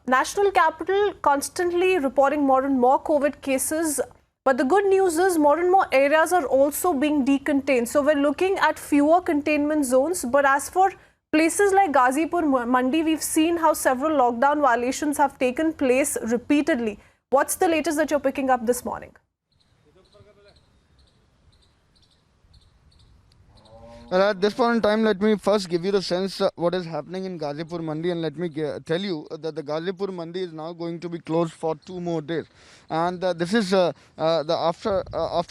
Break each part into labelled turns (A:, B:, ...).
A: National capital constantly reporting more and more COVID cases. But the good news is more and more areas are also being decontained. So we're looking at fewer containment zones. But as for places like Ghazipur Mandi, we've seen how several lockdown violations have taken place repeatedly. What's the latest that you're picking up this morning?
B: Well, at this point in time, let me first give you the sense what is happening in Ghazipur Mandi, and let me tell you that the Ghazipur Mandi is now going to be closed for 2 more days. And this is the after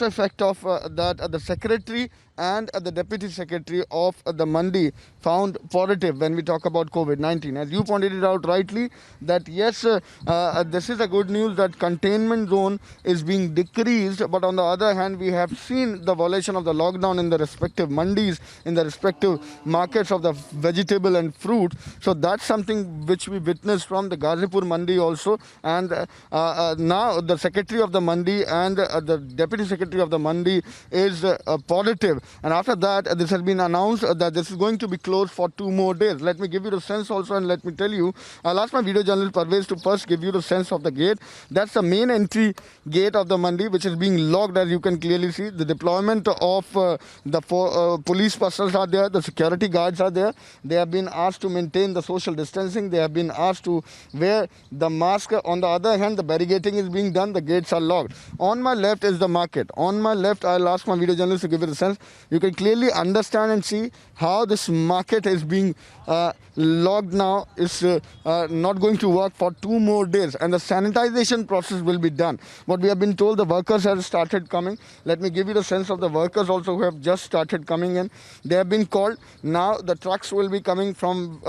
B: effect of that the secretary and the deputy secretary of the Mandi found positive when we talk about COVID-19. As you pointed it out rightly, that yes, this is a good news that containment zone is being decreased, but on the other hand, we have seen the violation of the lockdown in the respective mandis, in the respective markets of the vegetable and fruit. So that's something which we witnessed from the Ghazipur Mandi also. And now the secretary of the Mandi and the deputy secretary of the Mandi is positive. And after that, this has been announced that this is going to be closed for 2 more days. Let me give you the sense also, and let me tell you, I'll ask my video journalist Parvez to first give you the sense of the gate. That's the main entry gate of the Mandi, which is being locked, as you can clearly see. The deployment of the police personnel are there, the security guards are there. They have been asked to maintain the social distancing. They have been asked to wear the mask. On the other hand, the barricading is being done. The gates are locked. On my left is the market. On my left, I'll ask my video journalist to give you the sense. You can clearly understand and see how this market is being locked now. It's not going to work for 2 more days, and the sanitization process will be done. What we have been told, the workers have started coming. Let me give you the sense of the workers also who have just started coming in. They have been called. Now the trucks will be coming from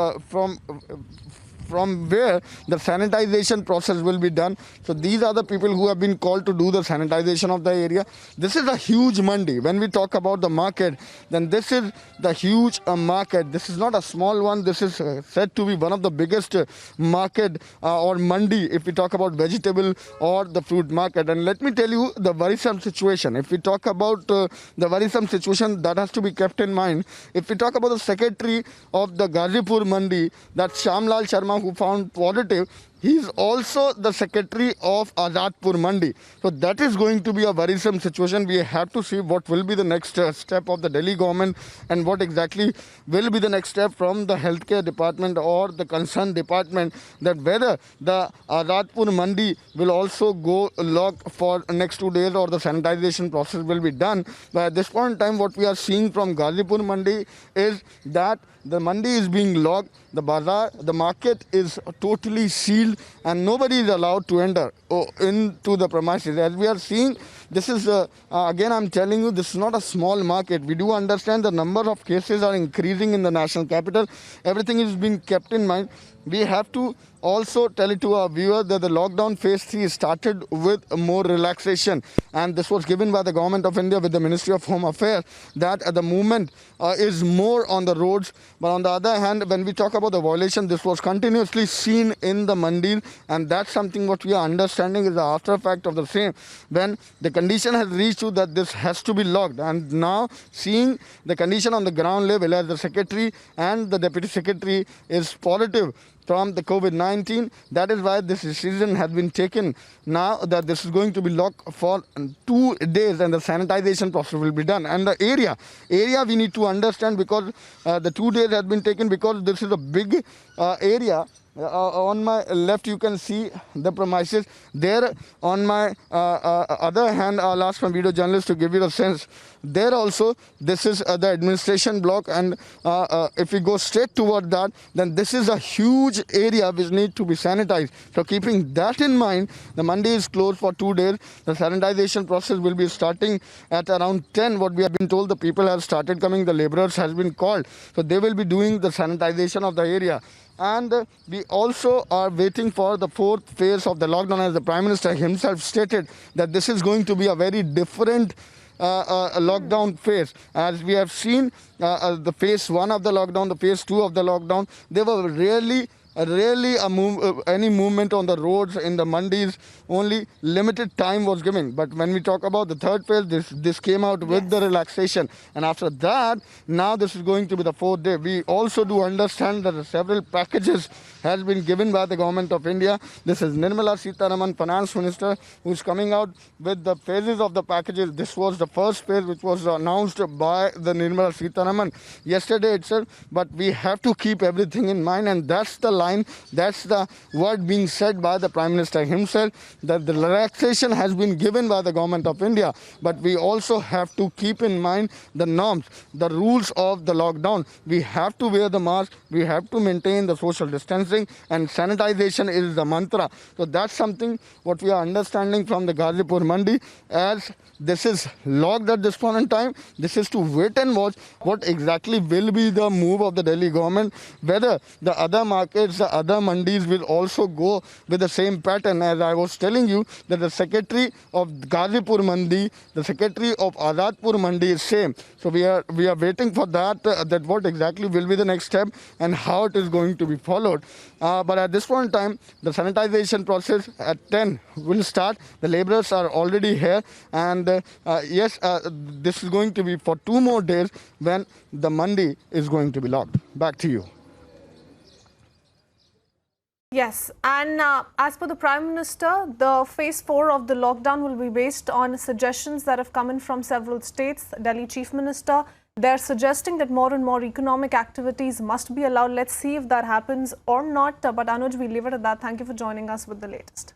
B: where the sanitization process will be done. So these are the people who have been called to do the sanitization of the area. This is a huge mandi. When we talk about the market, then this is the huge market. This is not a small one. This is said to be one of the biggest market or mandi if we talk about vegetable or the fruit market. And let me tell you the worrisome situation. If we talk about the worrisome situation, that has to be kept in mind. If we talk about the secretary of the Ghazipur Mandi, that's Shyamlal Sharma, who found positive, he is also the secretary of Azadpur Mandi. So that is going to be a worrisome situation. We have to see what will be the next step of the Delhi government and what exactly will be the next step from the healthcare department or the concerned department, that whether the Azadpur Mandi will also go locked for next 2 days or the sanitization process will be done. But at this point in time, what we are seeing from Ghazipur Mandi is that the mandi is being locked, the bazaar, the market is totally sealed, and nobody is allowed to enter into the premises. As we are seeing, this is, again I'm telling you, this is not a small market. We do understand the number of cases are increasing in the national capital. Everything is being kept in mind. We have to also tell it to our viewers that the lockdown phase 3 started with more relaxation, and this was given by the government of India with the Ministry of Home Affairs, that the movement is more on the roads. But on the other hand, when we talk about the violation, this was continuously seen in the mandis, and that's something what we are understanding is the after effect of the same, when the condition has reached to that this has to be locked. And now seeing the condition on the ground level, as the secretary and the deputy secretary is positive from the COVID-19, that is why this decision has been taken now, that this is going to be locked for 2 days and the sanitization process will be done. And the area we need to understand, because the 2 days has been taken because this is a big area. On my left you can see the premises. There on my other hand, I'll ask my video journalist to give you the sense. There also, this is the administration block, and if we go straight toward that, then this is a huge area which needs to be sanitized. So keeping that in mind, the mandi is closed for 2 days. The sanitization process will be starting at around 10. What we have been told, the people have started coming, the laborers has been called, so they will be doing the sanitization of the area. And we also are waiting for the 4th phase of the lockdown, as the Prime Minister himself stated that this is going to be a very different lockdown phase. As we have seen, the phase 1 of the lockdown, the phase 2 of the lockdown, they were rarely any movement on the roads in the mandis. Only limited time was given. But when we talk about the 3rd phase, this came out with the relaxation, and after that, now this is going to be the 4th day. We also do understand that several packages has been given by the government of India. This is Nirmala Sitharaman, Finance Minister, who is coming out with the phases of the packages. This was the first phase which was announced by the Nirmala Sitharaman yesterday itself. But we have to keep everything in mind, and that's the line, that's the word being said by the Prime Minister himself, that the relaxation has been given by the government of India. But we also have to keep in mind the norms, the rules of the lockdown. We have to wear the mask, we have to maintain the social distancing, and sanitization is the mantra. So that's something what we are understanding from the Ghazipur Mandi, as this is locked at this point in time. This is to wait and watch what exactly will be the move of the Delhi government, whether the other markets, the other mandis will also go with the same pattern. As I was telling you, that the secretary of Ghazipur Mandi, the secretary of Azadpur Mandi is same. So we are waiting for that, that what exactly will be the next step and how it is going to be followed. But at this point in time, the sanitization process at 10 will start. The laborers are already here, and yes, this is going to be for 2 more days when the Mandi is going to be locked. Back to you.
A: Yes, and as per the Prime Minister, the phase 4 of the lockdown will be based on suggestions that have come in from several states. Delhi Chief Minister, they're suggesting that more and more economic activities must be allowed. Let's see if that happens or not. But Anuj, we leave it at that. Thank you for joining us with the latest.